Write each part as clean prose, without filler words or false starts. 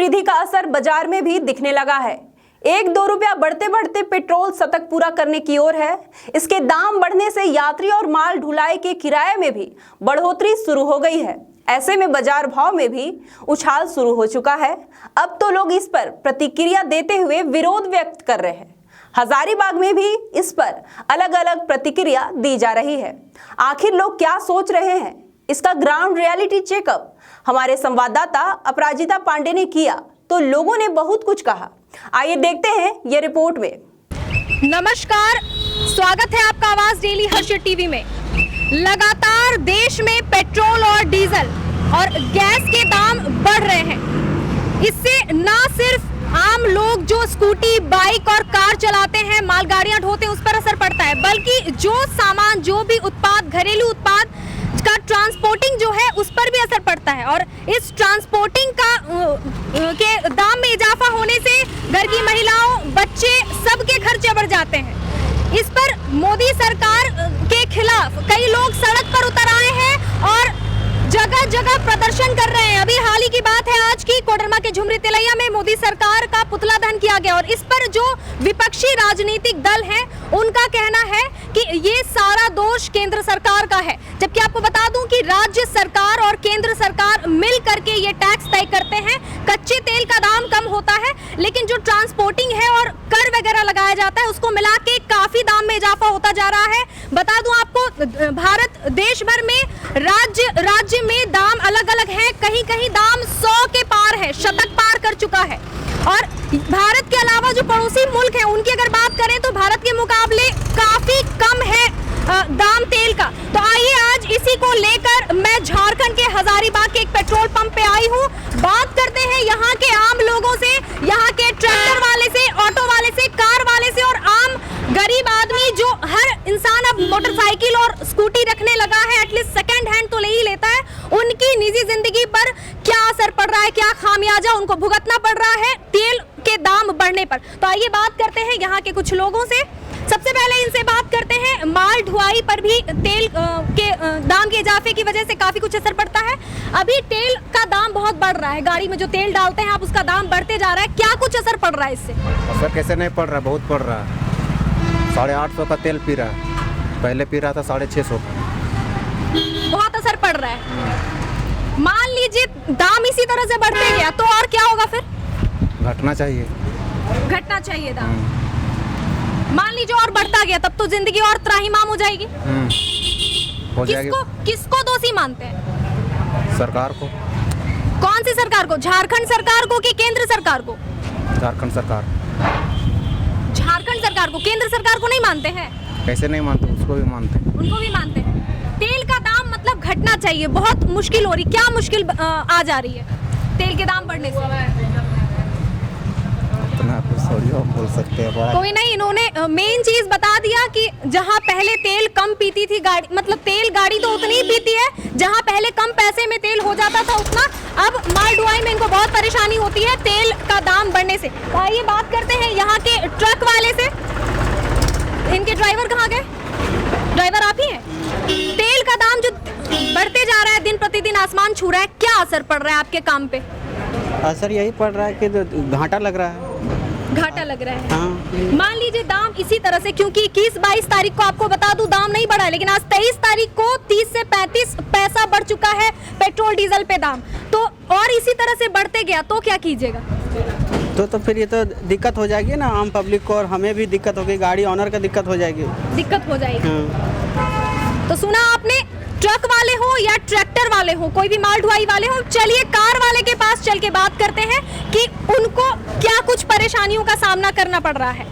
विधि का असर बाजार में भी दिखने लगा है। 1-2 रुपया बढ़ते बढ़ते पेट्रोल शतक पूरा करने की ओर है। इसके दाम बढ़ने से यात्री और माल ढुलाई के किराए में भी बढ़ोतरी शुरू हो गई है। ऐसे में बाजार भाव में भी उछाल शुरू हो चुका है। अब तो लोग इस पर प्रतिक्रिया देते हुए विरोध व्यक्त कर रहे हैं। हजारीबाग में भी इस पर अलग अलग प्रतिक्रिया दी जा रही है। आखिर लोग क्या सोच रहे हैं, इसका ग्राउंड रियलिटी चेकअप हमारे संवाददाता अपराजिता पांडे ने किया तो लोगों ने बहुत कुछ कहा। आइए देखते हैं ये रिपोर्ट में। नमस्कार, स्वागत है आपका आवाज डेली हर्षद टीवी में। लगातार देश में पेट्रोल और डीजल और गैस के दाम बढ़ रहे हैं। इससे ना सिर्फ आम लोग जो स्कूटी, बाइक और कार चलाते हैं, मालगाड़ियां ढोते हैं, उस पर असर पड़ता है, बल्कि जो सामान, जो भी उत्पाद, घरेलू उत्पाद का ट्रांसपोर्टिंग जो है उस पर भी असर पड़ता है। और इस ट्रांसपोर्टिंग का के दाम में इजाफा होने से घर की महिलाओं, बच्चे, सबके खर्चे बढ़ जाते हैं। इस पर मोदी सरकार के खिलाफ कई लोग सड़क पर उतर आए हैं और जगह जगह प्रदर्शन कर रहे हैं। अभी हाल ही की बात है आज की, कोडरमा के झुमरी तिलैया में मोदी सरकार का पुतला दहन किया गया और इस पर जो विपक्षी राजनीतिक दल हैं उनका कहना है कि ये सारा दोष केंद्र सरकार का है। जबकि आपको बता दूं कि राज्य सरकार और केंद्र सरकार मिल करके ये टैक्स तय करते हैं। कच्चे तेल का दाम कम होता है, लेकिन जो ट्रांसपोर्टिंग है और कर वगैरह लगाया जाता है उसको मिला के काफी दाम में इजाफा होता जा रहा है। बता दूं आपको, भारत देश भर में राज्य में दाम अलग अलग हैं। कहीं कहीं दाम 100 के पार है, शतक पार कर चुका है। और भारत के अलावा जो पड़ोसी मुल्क हैं उनकी अगर बात करें तो भारत के मुकाबले काफी कम है दाम तेल का। तो आइए आज इसी को लेकर मैं झारखंड के हजारीबाग के एक पेट्रोल पंप पे आई हूँ। बात करते हैं यहाँ के आम लोगों से, यहाँ के ट्रैक्टर वाले से, ऑटो वाले से, कार वाले से और आम गरीब आदमी जो हर इंसान अब मोटरसाइकिल और स्कूटी रखने लगा है, एटलीस्ट सेकंड हैंड तो ले ही लेता है। उनकी निजी जिंदगी पर क्या असर पड़ रहा है, क्या खामियाजा उनको भुगतना पड़ रहा है तेल के दाम बढ़ने पर। तो आइए बात करते हैं यहाँ के कुछ लोगों से। सबसे पहले इनसे बात करते हैं, माल ढुलाई पर भी तेल के दाम के इजाफे की वजह से काफी कुछ असर पड़ता है। अभी तेल का दाम बहुत बढ़ रहा है, गाड़ी में जो तेल डालते हैं आप उसका दाम बढ़ते जा रहा है। क्या कुछ असर पड़ रहा है इससे? असर कैसे नहीं पड़ रहा, बहुत पड़ रहा है। 850 का तेल पी रहा है, पहले पी रहा था 650 का। बहुत असर पड़ रहा है। मान लीजिए दाम इसी तरह से बढ़ते गया तो और क्या होगा फिर? घटना चाहिए, घटना चाहिए दाम। मान लीजिए और बढ़ता गया तब तो जिंदगी और त्राहिमाम हो जाएगी। हो जाएगी। किसको दोषी मानते हैं? सरकार को। कौन सी सरकार को? झारखंड सरकार को कि केंद्र सरकार को? झारखंड सरकार। झारखंड सरकार को, केंद्र सरकार को नहीं मानते हैं? कैसे नहीं मानते, उसको भी मानते हैं। उनको भी मानते हैं। तेल का दाम मतलब घटना चाहिए, बहुत मुश्किल हो रही। क्या मुश्किल आ जा रही है तेल के दाम बढ़ने से? बोल सकते हैं कोई नहीं, इन्होंने मेन चीज बता दिया कि जहां पहले तेल कम पीती थी गाड़ी, मतलब तेल गाड़ी तो उतनी ही पीती है जहां पहले कम पैसे में तेल हो जाता था उतना, अब माल ढुलाई में इनको बहुत परेशानी होती है तेल का दाम बढ़ने से। तो आइए बात करते हैं यहाँ के ट्रक वाले से। इनके ड्राइवर कहाँ गए? ड्राइवर आप ही हैं? तेल का दाम जो बढ़ते जा रहा है, दिन प्रतिदिन आसमान छू रहा है, क्या असर पड़ रहा है आपके काम पे? असर यही पड़ रहा है कि घाटा लग रहा है। घाटा लग रहा है। हाँ। मान लीजिए दाम इसी तरह से, क्योंकि 21-22 तारीख को आपको बता दूं दाम नहीं बढ़ा है, लेकिन आज 23 तारीख को 30 से 35 पैसा बढ़ चुका है पेट्रोल डीजल पे दाम। तो और इसी तरह से बढ़ते गया तो क्या कीजिएगा? तो फिर ये तो दिक्कत हो जाएगी ना आम पब्लिक को, और हमें भी दिक्कत होगी, गाड़ी ऑनर का दिक्कत हो जाएगी। दिक्कत हो जाएगी। हाँ। तो सुना आपने, ट्रक वाले हो या ट्रैक्टर वाले हो, कोई भी माल ढुलाई वाले हो, चलिए कार वाले के पास चल के बात करते हैं कि उनको क्या कुछ परेशानियों का सामना करना पड़ रहा है।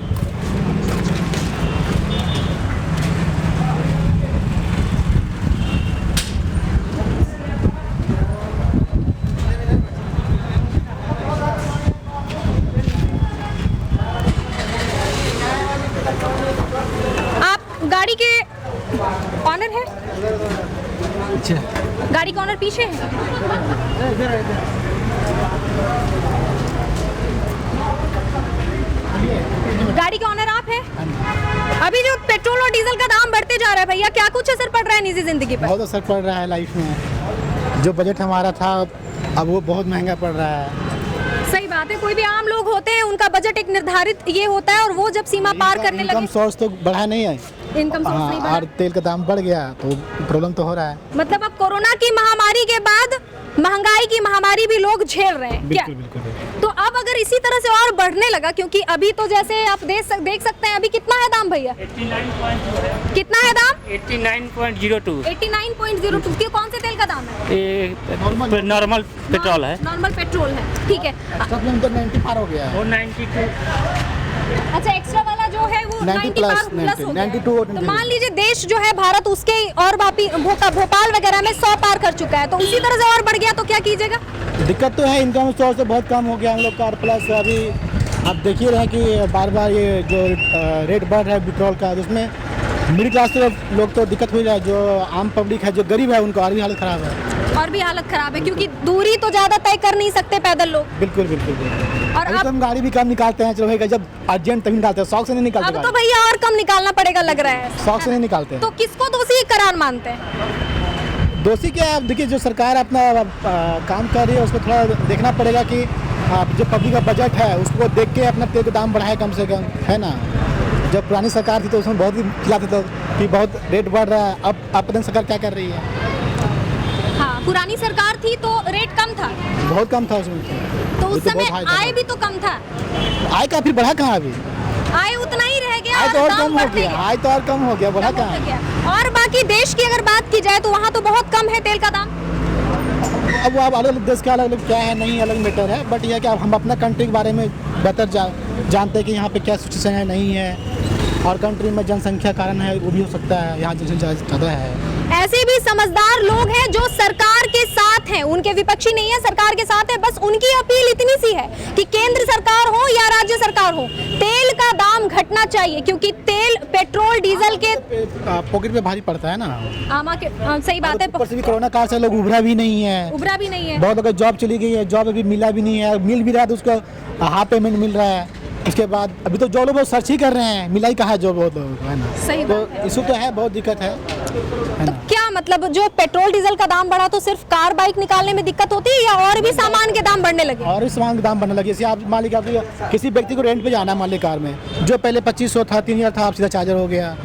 आप गाड़ी के ऑनर है? गाड़ी का ऑनर पीछे है। गाड़ी का ऑनर आप है? अभी जो पेट्रोल और डीजल का दाम बढ़ते जा रहा है भैया, क्या कुछ असर पड़ रहा है निजी जिंदगी पर? बहुत असर पड़ रहा है लाइफ में। जो बजट हमारा था अब वो बहुत महंगा पड़ रहा है। सही बात है, कोई भी आम लोग होते हैं उनका बजट एक निर्धारित ये होता है और वो जब सीमा पार करने इनकम लगे सोर्स तो बढ़ा नहीं है। इनकम सोर्स नहीं हाँ, और बढ़ा। तेल का दाम बढ़ गया तो प्रॉब्लम तो हो रहा है। मतलब अब कोरोना की महामारी के बाद महंगाई की महामारी भी लोग झेल रहे हैं क्या? बिल्कुल बिल्कुल। तो अब अगर इसी तरह से और बढ़ने लगा, क्योंकि अभी तो जैसे आप देख सकते हैं अभी कितना है दाम भैया? 89.02 कितना है दाम? 89.02 89.02। क्यों, कौन से तेल का दाम है? ये नॉर्मल पेट्रोल है। नॉर्मल पेट्रोल है, ठीक है। एक्स्ट्रा प्लेन तो 90 पार हो गया है। वो 92 अच्छा, एक्स्ट्रा वाला जो है वो 90 90 पार प्लस, प्लस हो गया है। 92 और तो मान लीजिए देश जो है भारत उसके और भोपाल वगैरह में 100 पार कर चुका है, तो उसी तरह से और बढ़ गया तो क्या कीजिएगा? दिक्कत तो है, इनकम सोर्स तो बहुत कम हो गया हम लोग का। प्लस अभी आप देख ही रहे हैं कि बार बार ये जो रेट बढ़ रहा है पेट्रोल का, जिसमें मिडिल क्लास के लोग तो दिक्कत हो रहा है। जो आम पब्लिक है, जो गरीब है, उनको और भी हालत ख़राब है। और भी हालत खराब है क्योंकि दूरी तो ज्यादा तय कर नहीं सकते पैदल लोग। बिल्कुल बिल्कुल बिल्कुल। और अभी अब तो हम गाड़ी भी कम निकालते हैं, चलो भाई जब अर्जेंट तभी निकालते हैं, शौक से नहीं निकालते अब तो गाड़ी। भैया और कम निकालना पड़ेगा लग रहा है। शौक से नहीं निकालते हैं। तो किसको दोषी करार मानते हैं? दोषी क्या है? अब देखिए, जो सरकार अपना काम कर रही है उसको थोड़ा देखना पड़ेगा कि जो पब्लिक का बजट है उसको देख के अपना तेल का दाम बढ़ाए कम से कम, है ना। जब पुरानी सरकार थी तो उसमें बहुत ही खिलाते थे कि बहुत रेट बढ़ रहा है। अब पता नहीं सरकार क्या कर रही है। हाँ, पुरानी सरकार थी तो रेट कम था, बहुत कम था उसमें। तो उस ये तो समय बहुत हाई था। आय भी तो कम था। आय का फिर बढ़ा कहाँ अभी? आय उतना ही रह गया आय तो और दाम कम हो बढ़ते गया, गए। आय तो और कम हो गया, बढ़ा कम कहाँ होता है? गया। और बाकी देश की अगर बात की जाए तो वहाँ तो बहुत कम है तेल का दाम। अब वो अलग अलग देश का अलग अलग क्या है, नहीं अलग मैटर है। बट यह कि अब हम अपना कंट्री के बारे में बेहतर जानते हैं कि यहाँ पे क्या सिचुएशन है, नहीं है। और कंट्री में जनसंख्या कारण है, वो भी हो सकता है, यहाँ जनसंख्या ज़्यादा है। ऐसे भी समझदार लोग हैं जो सरकार के साथ हैं, उनके विपक्षी नहीं है, सरकार के साथ है। बस उनकी अपील इतनी सी है कि केंद्र सरकार हो या राज्य सरकार हो, तेल का दाम घटना चाहिए, क्योंकि तेल, पेट्रोल, डीजल के पॉकेट पे भारी पड़ता है ना। सही बात है, ऊपर से भी कोरोना काल से लोग उभरा भी नहीं है, उभरा भी नहीं है। बहुत लोगों जॉब चली गई है, जॉब अभी मिला भी नहीं है, मिल भी रहा है तो उसका हाफ पेमेंट मिल रहा है। उसके बाद अभी तो जो लोग बहुत सर्च ही कर रहे हैं, मिला ही कहा है जो बहुत लोग, है ना। सही तो बात है। इशू तो है, बहुत दिक्कत है तो ना। क्या मतलब जो पेट्रोल डीजल का दाम बढ़ा तो सिर्फ कार बाइक निकालने में दिक्कत होती है या और भी सामान के दाम बढ़ने लगे? और इस सामान के दाम बढ़ने लगे। जैसे आप मान लीजिए, आप किसी व्यक्ति को रेंट पे जाना है, मान लीजिए कार में, जो पहले 2500 था, 3000 था, अब सीधा चार्जर हो गया।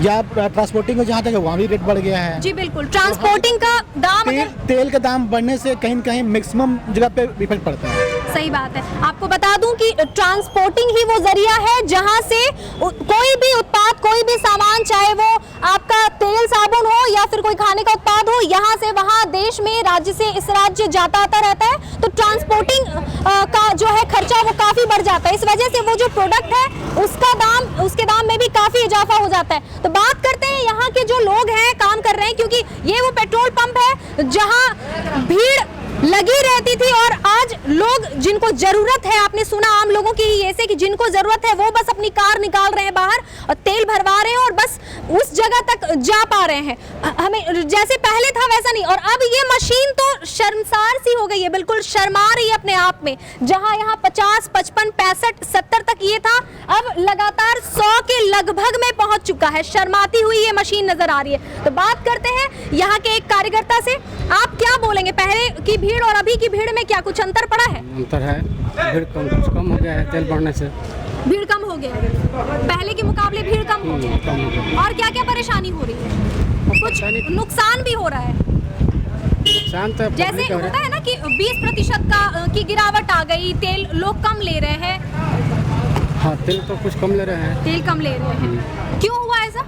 या ट्रांसपोर्टिंग में जहाँ तक है वहाँ भी रेट बढ़ गया है। जी बिल्कुल, ट्रांसपोर्टिंग का दाम तेल का दाम बढ़ने से कहीं न कहीं मैक्सिमम जगह पे इफेक्ट पड़ता है। सही बात है। आपको बता दूं कि ट्रांसपोर्टिंग ही वो जरिया है जहां से कोई भी उत्पाद, कोई भी सामान, चाहे वो आपका तेल साबुन हो या फिर कोई खाने का उत्पाद हो, यहाँ से वहाँ देश में, राज्य से इस राज्य जाता आता रहता है। तो ट्रांसपोर्टिंग का जो है खर्चा वो काफी बढ़ जाता है। इस वजह से वो जो प्रोडक्ट है उसके दाम में भी काफी इजाफा हो जाता है। तो बात करते हैं यहाँ के जो लोग हैं, काम कर रहे हैं, क्योंकि ये वो पेट्रोल पंप है जहाँ भीड़ लगी रहती थी और आज लोग जिनको जरूरत है, आपने सुना आम लोगों की ऐसे कि जिनको जरूरत है वो बस अपनी कार निकाल रहे हैं बाहर और तेल भरवा रहे हैं और बस उस जगह तक जा पा रहे हैं। हमें जैसे पहले था वैसा नहीं। और अब ये मशीन तो शर्मसार सी हो गई है, बिल्कुल शर्मा रही है अपने आप में। जहां यहाँ 50, 55, 65, 70 तक ये था, अब लगातार 100 के लगभग में पहुंच चुका है। शर्माती हुई ये मशीन नजर आ रही है। तो बात करते हैं यहाँ के एक कार्यकर्ता से। आप क्या बोलेंगे, पहले की भीड़ और अभी की भीड़ में क्या कुछ अंतर पड़ा है? अंतर है, भीड़ कुछ कम हो गया है तेल बढ़ने से। भीड़ कम हो गया है, पहले के मुकाबले भीड़ कम हो गया कम हो है। और क्या क्या परेशानी हो रही है? कुछ नुकसान भी हो रहा है, नुकसान तो जैसे होता है ना कि 20% की गिरावट आ गई, तेल लोग कम ले रहे हैं। हाँ, तेल तो कुछ कम ले रहे हैं। तेल कम ले रहे हैं, क्यों हुआ ऐसा?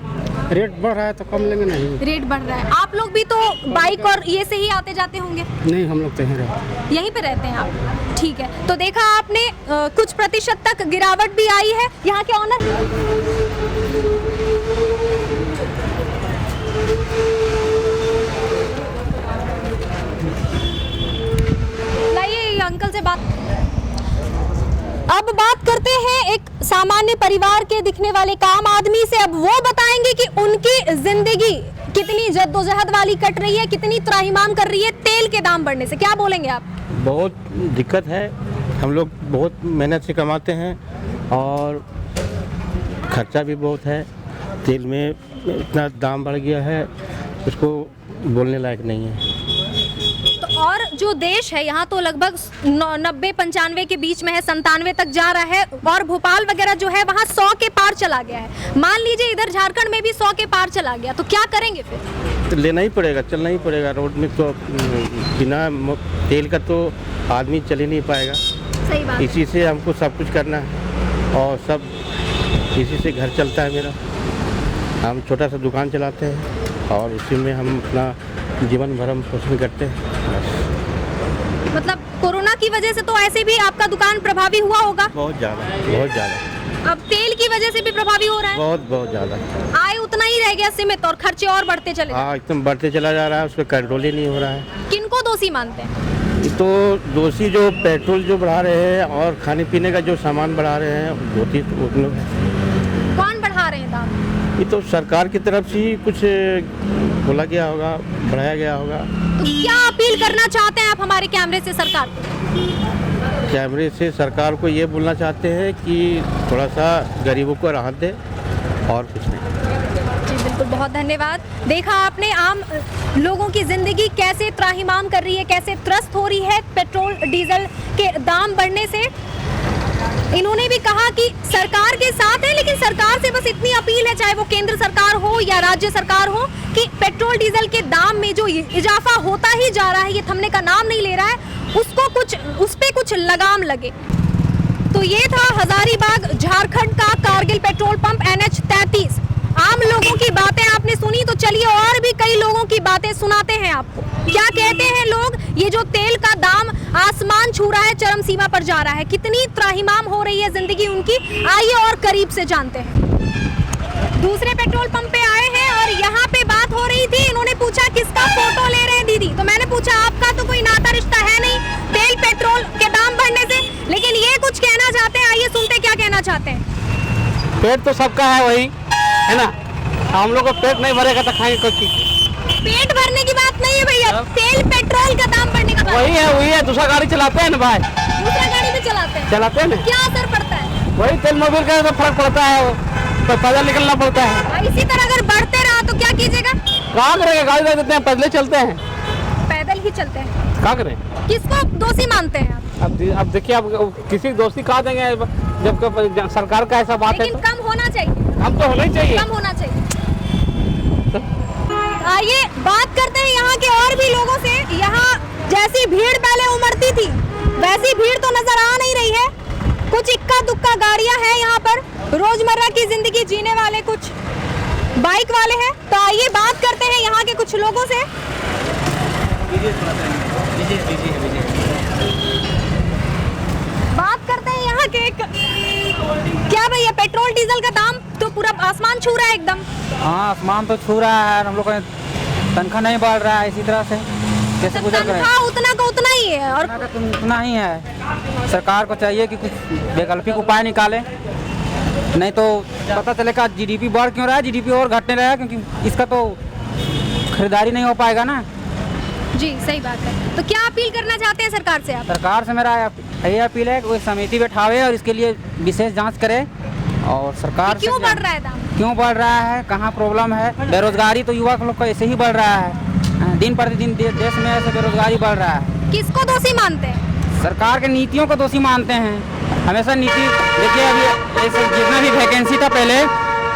रेट बढ़ रहा है तो कम लेंगे नहीं। रेट बढ़ रहा है। आप लोग भी तो बाइक और ये से ही आते जाते होंगे? नहीं, हम लोग तो यहीं रहते हैं। यहीं पे रहते हैं आप, ठीक है। तो देखा आपने कुछ प्रतिशत तक गिरावट भी आई है। यहाँ के ऑनर लाइए अंकल से बात। अब बात करते हैं एक सामान्य परिवार के दिखने वाले काम आदमी से। अब वो बताएंगे कि उनकी जिंदगी कितनी जद्दोजहद वाली कट रही है, कितनी त्राहिमाम कर रही है तेल के दाम बढ़ने से। क्या बोलेंगे आप? बहुत दिक्कत है, हम लोग बहुत मेहनत से कमाते हैं और खर्चा भी बहुत है। तेल में इतना दाम बढ़ गया है, उसको बोलने लायक नहीं है। तो और जो देश है यहाँ तो लगभग 90-95 के बीच में है, 97 तक जा रहा है, और भोपाल वगैरह जो है वहाँ 100 के पार चला गया है। मान लीजिए इधर झारखंड में भी 100 के पार चला गया, तो क्या करेंगे फिर? तो लेना ही पड़ेगा, चलना ही पड़ेगा। रोड में तो बिना तेल का तो आदमी चल ही नहीं पाएगा। सही बात। इसी से हमको सब कुछ करना है और सब इसी से घर चलता है मेरा। हम छोटा सा दुकान चलाते हैं और उसी में हम अपना जीवन भरण पोषण करते हैं। मतलब कोरोना की वजह से तो ऐसे भी आपका दुकान प्रभावी हुआ होगा? बहुत ज़्यादा। अब तेल की वजह से भी प्रभावी हो रहा है? बहुत ज़्यादा। आय उतना ही रह गया सीमित और खर्चे और बढ़ते चले। हाँ, एकदम बढ़ते चला जा रहा है, उस पर कंट्रोल ही नहीं हो रहा है। किनको दोषी मानते हैं? तो दोषी जो पेट्रोल जो बढ़ा रहे हैं और खाने पीने का जो सामान बढ़ा रहे हैं, दोषी तो उन लोग हैं। कौन बढ़ा रहे हैं दाम? ये तो सरकार की तरफ से ही कुछ बोला गया होगा, बढ़ाया गया होगा। तो क्या अपील करना चाहते हैं आप हमारे कैमरे से सरकार को? कैमरे से सरकार को ये बोलना चाहते हैं कि थोड़ा सा गरीबों को राहत दे और कुछ नहीं। जी बिल्कुल, बहुत धन्यवाद। देखा आपने आम लोगों की जिंदगी कैसे त्राहिमाम कर रही है, कैसे त्रस्त हो रही है पेट्रोल डीजल के दाम बढ़ने से। इन्होंने भी कहा कि सरकार के साथ है, लेकिन सरकार से बस इतनी अपील है, चाहे वो केंद्र सरकार हो या राज्य सरकार हो, कि पेट्रोल डीजल के दाम में जो इजाफा होता ही जा रहा है, ये थमने का नाम नहीं ले रहा है, उस पे कुछ लगाम लगे। तो ये था हजारीबाग झारखंड का कारगिल पेट्रोल पंप NH 33। आम लोगों की बातें आपने सुनी, तो चलिए और भी कई लोगों की बातें सुनाते हैं आपको। क्या कहते हैं लोग? ये जो तेल का दाम आसमान छू रहा है, चरम सीमा पर जा रहा है, कितनी त्राहिमाम हो रही है जिंदगी उनकी, आइए और करीब से जानते हैं। दूसरे पेट्रोल पंप पे आए हैं और यहाँ पे बात हो रही थी। इन्होंने पूछा किसका फोटो ले रहे हैं दीदी, तो मैंने पूछा आपका तो कोई नाता रिश्ता है नहीं तेल पेट्रोल के दाम बढ़ने से, लेकिन ये कुछ कहना चाहते हैं। आइए सुनते क्या कहना चाहते हैं। पेट तो सबका है वही, है ना। हम लोग को पेट नहीं भरेगा तो खाएंगे कुछ चीज। पेट भरने की बात नहीं है भैया, तेल पेट्रोल का दाम बढ़ने का बात। वही है। दूसरा गाड़ी चलाते हैं ना भाई, दूसरा गाड़ी भी चलाते हैं ना। क्या असर पड़ता है? वही तेल मोबिल का तो फर्क पड़ता है, तो पैदल निकलना पड़ता है। इसी तरह अगर बढ़ते रहा तो क्या कीजिएगा? कहाँ करेंगे, गाड़ी दे देते हैं, पैदल चलते हैं। पैदल ही चलते हैं। क्या करें? किसको दोषी मानते हैं आप? अब देखिए, अब किसी की दोस्ती कहाँ देंगे जब सरकार का ऐसा बात है। लेकिन कम होना चाहिए, कम तो होना ही चाहिए। कम होना चाहिए। आइए बात करते हैं यहाँ के और भी लोगों से। यहाँ जैसी भीड़ पहले उमड़ती थी, वैसी भीड़ तो नजर आ नहीं रही है। कुछ इक्का दुक्का गाड़ियां हैं यहाँ पर, रोजमर्रा की जिंदगी जीने वाले कुछ बाइक वाले हैं। तो आइए बात करते हैं यहाँ के कुछ लोगों से। बात करते हैं यहाँ के क्या भैया, पेट्रोल डीजल का दाम तो पूरा आसमान छू रहा है एकदम। हाँ, आसमान तो छू रहा है। हम लोग का तनख्वाह नहीं बढ़ रहा है, इसी तरह से कैसे गुजर करें? तनख्वाह उतना का उतना ही है और उतना ही है। सरकार को चाहिए कि कुछ वैकल्पिक उपाय निकाले, नहीं तो पता चलेगा GDP बढ़ क्यों रहा है, GDP और घटने रहा है, क्योंकि इसका तो खरीदारी नहीं हो पाएगा ना। जी सही बात है। तो क्या अपील करना चाहते हैं सरकार से आप? सरकार से मेरा यही अपील है कि कोई समिति बैठावे और इसके लिए विशेष जांच करे। और सरकार क्यों बढ़ रहा है दाम, क्यों बढ़ रहा है, कहाँ प्रॉब्लम है? बेरोजगारी तो युवा लोग का ऐसे ही बढ़ रहा है, दिन प्रतिदिन देश में ऐसे बेरोजगारी बढ़ रहा है। किसको दोषी मानते हैं? सरकार के नीतियों को दोषी मानते हैं। हमेशा नीति देखिए, अभी ऐसे जितना भी वैकेंसी था पहले,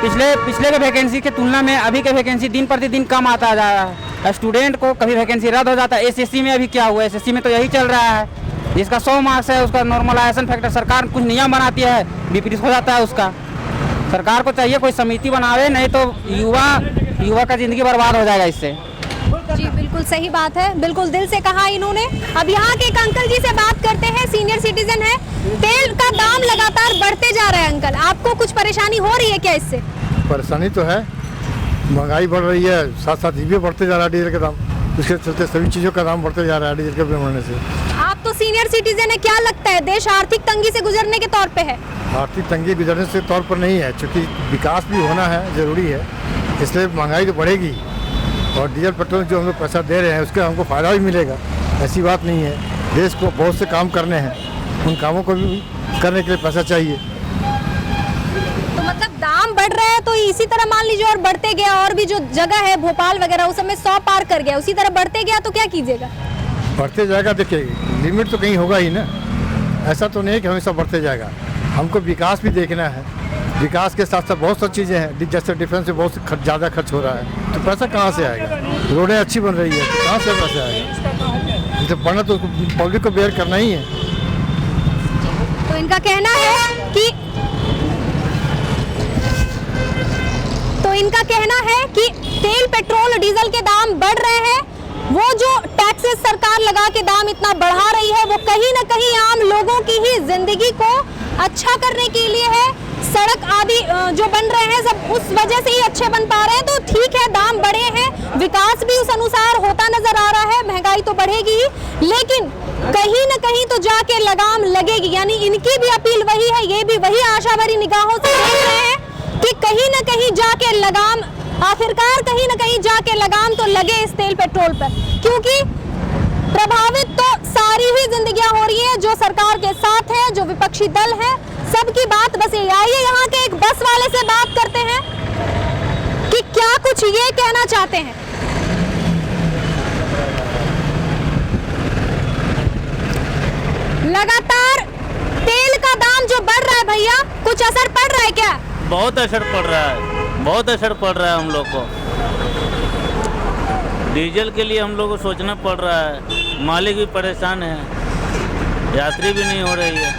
पिछले के वैकेंसी के तुलना में अभी के वैकेंसी दिन प्रतिदिन कम आता जा रहा है। स्टूडेंट को कभी वैकेंसी रद्द हो जाता है। SSC में अभी क्या हुआ, SSC में तो यही चल रहा है, जिसका 100 मार्क्स है उसका नॉर्मलाइजेशन फैक्टर सरकार कुछ नियम बनाती है, विपरीत हो जाता है उसका। सरकार को चाहिए कोई समिति बनावे, नहीं तो युवा का जिंदगी बर्बाद हो जाएगा इससे। जी बिल्कुल सही बात है, बिल्कुल दिल से कहा इन्होंने। अब यहाँ के एक अंकल जी से बात करते हैं, सीनियर सिटीजन है। तेल का दाम लगातार बढ़ते जा रहा है अंकल, आपको कुछ परेशानी हो रही है क्या इससे? परेशानी तो है, महंगाई बढ़ रही है, साथ साथ ये भी बढ़ते जा रहा है डीजल का दाम। उसके चलते सभी चीज़ों का दाम बढ़ते जा रहा है डीजल के बढ़ने से। आप तो सीनियर सिटीजन है, क्या लगता है देश आर्थिक तंगी से गुजरने के तौर पे है? आर्थिक तंगी गुजरने से तौर पर नहीं है, क्योंकि विकास भी होना है, ज़रूरी है, इसलिए महंगाई तो बढ़ेगी। और डीजल पेट्रोल जो हम लोग पैसा दे रहे हैं उसका हमको फ़ायदा भी मिलेगा, ऐसी बात नहीं है। देश को बहुत से काम करने हैं, उन कामों को भी करने के लिए पैसा चाहिए। तो मतलब दाम बढ़ रहा है तो इसी तरह मान लीजिए और बढ़ते गया, और भी जो जगह है भोपाल वगैरह उस समय 100 पार कर गया, उसी तरह बढ़ते गया तो क्या कीजिएगा? बढ़ते जाएगा। देखिए लिमिट तो कहीं होगा ही ना, ऐसा तो नहीं है कि हमेशा बढ़ते जाएगा। हमको विकास भी देखना है, विकास के साथ साथ बहुत सी चीज़ें हैं, जैसे डिफेंस में बहुत ज़्यादा खर्च हो रहा है, तो पैसा कहाँ से आएगा? रोडें अच्छी बन रही है तो कहाँ से पैसा आएगा? जब बढ़ना तो पब्लिक को बेयर करना ही है। तो इनका कहना है कि तेल पेट्रोल डीजल के दाम बढ़ रहे हैं, वो जो टैक्सेस सरकार लगा के दाम इतना बढ़ा रही है वो कहीं ना कहीं आम लोगों की ही जिंदगी को अच्छा करने के लिए है। सड़क आदि जो बन रहे हैं सब उस वजह से ही अच्छे बन पा रहे हैं। तो ठीक है, दाम बढ़े हैं, विकास भी उस अनुसार होता नजर आ रहा है, महंगाई तो बढ़ेगी ही, लेकिन कहीं न कहीं तो जाके लगाम लगेगी। यानी इनकी भी अपील वही है, ये भी वही आशा भरी निगाहों से देख रहे हैं कि कहीं न कहीं जाके लगाम, आखिरकार कहीं न कहीं जाके लगाम तो लगे इस तेल पेट्रोल पर, क्योंकि प्रभावित तो सारी ही जिंदगियां हो रही है जो सरकार के साथ है, जो विपक्षी दल है, सबकी बात बस ये। आइए यहाँ के एक बस वाले से बात करते हैं कि क्या कुछ ये कहना चाहते हैं। लगातार तेल का दाम जो बढ़ रहा है भैया, कुछ असर पड़ रहा है क्या? बहुत असर पड़ रहा है, बहुत असर पड़ रहा है हम लोग को। डीजल के लिए हम लोग को सोचना पड़ रहा है, मालिक भी परेशान है, यात्री भी नहीं हो रही है।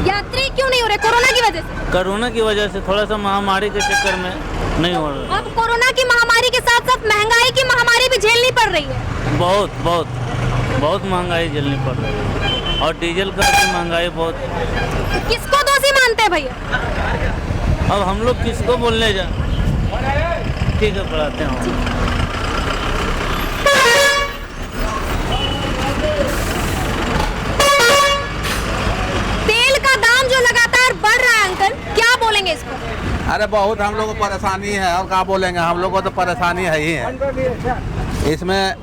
यात्री क्यों नहीं हो रहे? कोरोना की वजह से? कोरोना की वजह से, थोड़ा सा महामारी के चक्कर में नहीं हो रहा। अब कोरोना की महामारी के साथ साथ महंगाई की महामारी भी झेलनी पड़ रही है। बहुत बहुत बहुत महंगाई झेलनी पड़ रही है, और डीजल का भी महंगाई बहुत। किसको दोषी मानते हैं भैया? अब हम लोग किसको बोलने जा, ठीक है पढ़ाते हैं। तेल का दाम जो लगातार बढ़ रहा है अंकल, क्या बोलेंगे इस पर? अरे बहुत हम लोग को परेशानी है, और क्या बोलेंगे, हम लोग को तो परेशानी है ही है। इसमें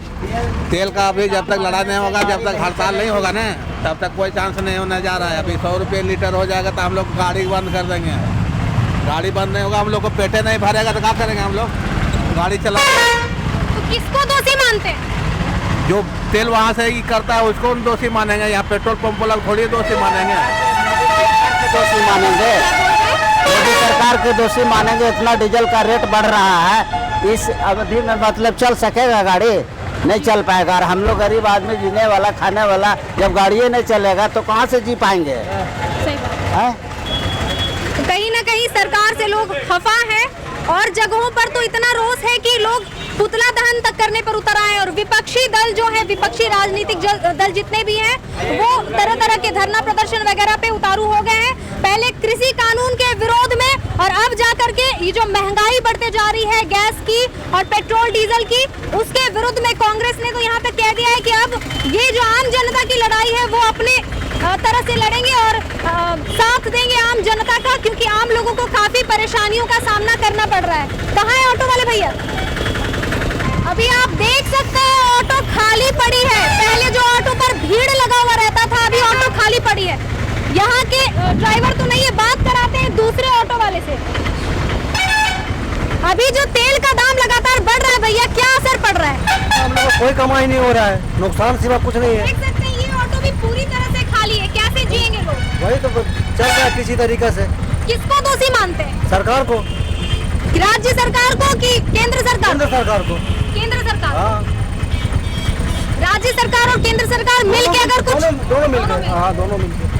तेल का अभी जब तक लड़ाई नहीं होगा, जब तक हड़ताल नहीं होगा ना, तब तक कोई चांस नहीं होने जा रहा है। अभी 100 रुपये लीटर हो जाएगा तो हम लोग गाड़ी बंद कर देंगे। गाड़ी बंद नहीं होगा, हम लोग को पेटे नहीं भरेगा तो क्या करेंगे हम लोग, गाड़ी चला। तो किसको दोषी मानते हैं? जो तेल वहाँ से ही करता है उसको दोषी मानेंगे, यहाँ पेट्रोल पंप वाला थोड़ी दोषी मानेंगे। दोषी मानेंगे, मोदी सरकार के दोषी मानेंगे। इतना डीजल का रेट बढ़ रहा है, इस अवधि में मतलब चल सकेगा गाड़ी? नहीं चल पाएगा। और हम लोग गरीब आदमी, जीने वाला, खाने वाला, जब गाड़ी नहीं चलेगा तो कहाँ से जी पाएंगे? सही बात है। कहीं ना कहीं सरकार से लोग खफा हैं, और जगहों पर तो इतना रोष है कि लोग पुतला दहन तक करने पर उतर आए। और विपक्षी दल जो है, विपक्षी राजनीतिक दल जितने भी हैं, वो तरह तरह के धरना प्रदर्शन वगैरह पे उतारू हो गए हैं। पहले कृषि कानून के विरोध में, और अब जाकर के ये जो महंगाई बढ़ते जा रही है गैस की और पेट्रोल डीजल की, उसके विरुद्ध में कांग्रेस ने तो यहाँ पे कह दिया है कि अब ये जो आम जनता की लड़ाई है वो अपने तरह से लड़ेंगे और साथ देंगे आम जनता का, क्योंकि आम लोगों को काफी परेशानियों का सामना करना पड़ रहा है। कहाँ है ऑटो वाले भैया? अभी आप देख सकते हैं ऑटो खाली पड़ी है। पहले जो ऑटो पर भीड़ लगा हुआ रहता था, अभी ऑटो खाली पड़ी है। यहाँ के ड्राइवर तो नहीं है, बात कराते हैं दूसरे ऑटो वाले से। अभी जो तेल का दाम लगातार बढ़ रहा है भैया, क्या असर पड़ रहा है? हम लोग को कोई कमाई नहीं हो रहा है, नुकसान सिवा कुछ नहीं है। देख सकते हैं ये ऑटो भी पूरी तरह से खाली है, कैसे जिएंगे लोग? वही तो चल रहा है किसी तरीके से। किसको दोषी मानते हैं? सरकार को, राज्य सरकार को कि केंद्र सरकार? केंद्र सरकार को। केंद्र सरकार। राज्य सरकार और केंद्र सरकार मिलके अगर कुछ दोनों मिलकर, हाँ दोनों मिलकर।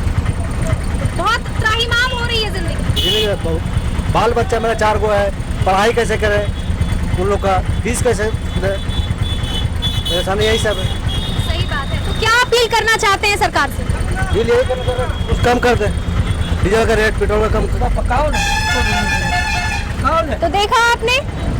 बहुत त्राहिमाम हो रही है जिंदगी। बाल बच्चा मेरा 4 गो है, पढ़ाई कैसे करे, उन लोग का फीस कैसे दे, परेशानी यही सब है। सही बात है। तो क्या अपील करना चाहते हैं सरकार से? यही कुछ कम कर दे, डीजल का रेट, पेट्रोल का कम पकाओ ना। तो देखा आपने,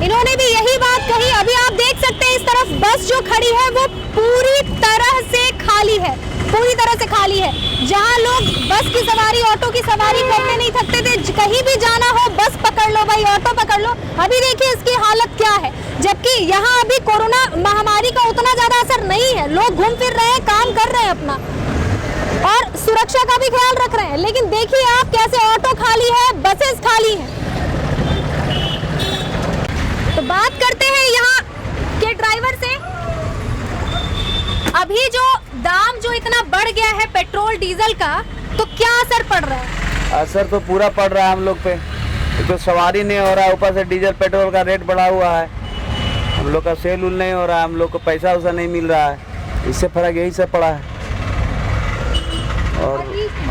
इन्होंने भी यही बात कही। अभी आप देख सकते हैं इस तरफ बस जो खड़ी है वो पूरी तरह से खाली है, पूरी तरह से खाली है। जहां लोग बस की सवारी, ऑटो की सवारी करते नहीं थकते थे, कहीं भी जाना हो बस पकड़ लो भाई, ऑटो पकड़ लो। अभी देखिए इसकी हालत क्या है, जबकि यहाँ अभी कोरोना महामारी का उतना ज्यादा असर नहीं है। लोग घूम फिर रहे हैं, काम कर रहे हैं अपना, और सुरक्षा का भी ख्याल रख रहे हैं। लेकिन देखिए आप कैसे ऑटो खाली है, बसेस खाली है। तो बात करते हैं यहाँ के ड्राइवर से। अभी जो दाम जो इतना बढ़ गया है पेट्रोल डीजल का, तो क्या असर पड़ रहा है? असर तो पूरा पड़ रहा है हम लोग पे, तो सवारी नहीं हो रहा है, ऊपर से डीजल पेट्रोल का रेट बढ़ा हुआ है, हम लोग का सेल उल नहीं हो रहा है, हम लोग को पैसा वैसा नहीं मिल रहा है, इससे फर्क यही सब पड़ा है। और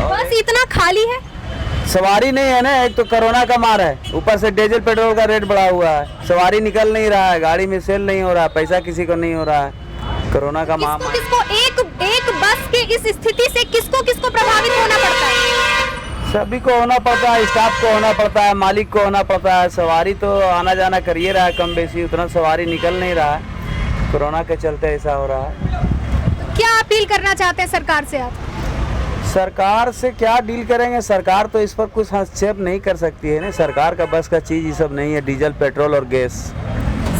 बस इतना खाली है, सवारी नहीं है ना, एक तो कोरोना का मार है, ऊपर से डीजल पेट्रोल का रेट बढ़ा हुआ है, सवारी निकल नहीं रहा है, गाड़ी में सेल नहीं हो रहा है, पैसा किसी को नहीं हो रहा है, कोरोना का मार। किसको एक बस के इस स्थिति से किसको प्रभावित होना पड़ता है? सभी को होना पड़ता है, स्टाफ को होना पड़ता है, मालिक को होना पड़ता है। सवारी तो आना जाना करिए रहा है कम बेसी, उतना सवारी निकल नहीं रहा है, कोरोना के चलते ऐसा हो रहा है। क्या अपील करना चाहते हैं सरकार से आप? सरकार से क्या डील करेंगे, सरकार तो इस पर कुछ हस्तक्षेप नहीं कर सकती है ना, सरकार का बस का चीज ये सब नहीं है, डीजल पेट्रोल और गैस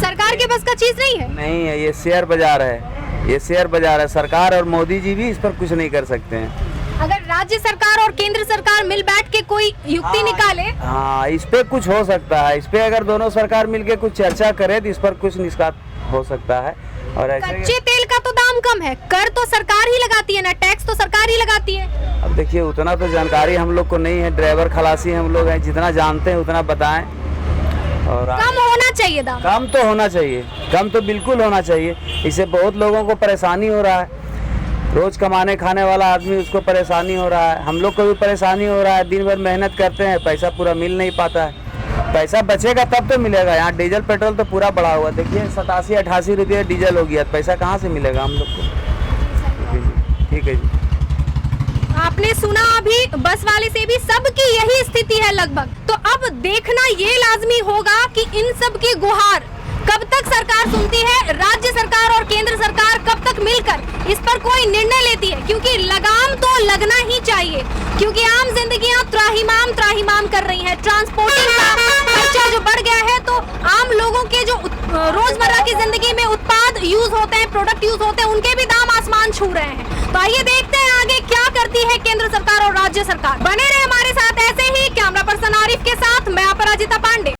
सरकार के बस का चीज नहीं है। नहीं है, ये शेयर बाजार है, ये शेयर बाजार है, सरकार और मोदी जी भी इस पर कुछ नहीं कर सकते हैं। अगर राज्य सरकार और केंद्र सरकार मिल बैठ के कोई युक्ति निकाले, हाँ इस पे कुछ हो सकता है, इस पे अगर दोनों सरकार मिलके कुछ चर्चा करे तो इस पर कुछ निष्कात हो सकता है। और कच्चे तेल का तो दाम कम है, कर तो सरकार ही लगाती है ना, टैक्स तो सरकार ही लगाती है। अब देखिए उतना तो जानकारी हम लोग को नहीं है, ड्राइवर खलासी हम लोग हैं, जितना जानते हैं उतना बताएं। और कम होना चाहिए दाम, कम तो होना चाहिए, कम तो बिल्कुल होना चाहिए, इससे बहुत लोगों को परेशानी हो रहा है, रोज कमाने खाने वाला आदमी उसको परेशानी हो रहा है, हम लोग को भी परेशानी हो रहा है, दिन भर मेहनत करते हैं, पैसा पूरा मिल नहीं पाता है, पैसा बचेगा तब तो मिलेगा। यहाँ डीजल पेट्रोल तो पूरा बढ़ा हुआ, देखिए 87-88 रुपये डीजल हो गया, पैसा कहाँ से मिलेगा हम लोग को। ठीक है जी, आपने सुना अभी बस वाले से भी सबकी यही स्थिति है लगभग। तो अब देखना ये लाजमी होगा कि इन सब की गुहार कब तक सरकार सुनती है, राज्य सरकार और केंद्र सरकार कब तक मिलकर इस पर कोई निर्णय लेती है, क्योंकि लगाम तो लगना ही चाहिए, क्योंकि आम जिंदगियां त्राहिमाम कर रही हैं। ट्रांसपोर्टिंग का खर्चा जो बढ़ गया है, तो आम लोगों के जो रोजमर्रा की जिंदगी में उत्पाद यूज होते हैं, प्रोडक्ट यूज होते हैं, उनके भी दाम आसमान छू रहे हैं। तो आइए देखते हैं आगे क्या करती है केंद्र सरकार और राज्य सरकार। बने रहे हमारे साथ ऐसे ही, कैमरा पर्सन आरिफ के साथ मैं अपराजिता पांडे।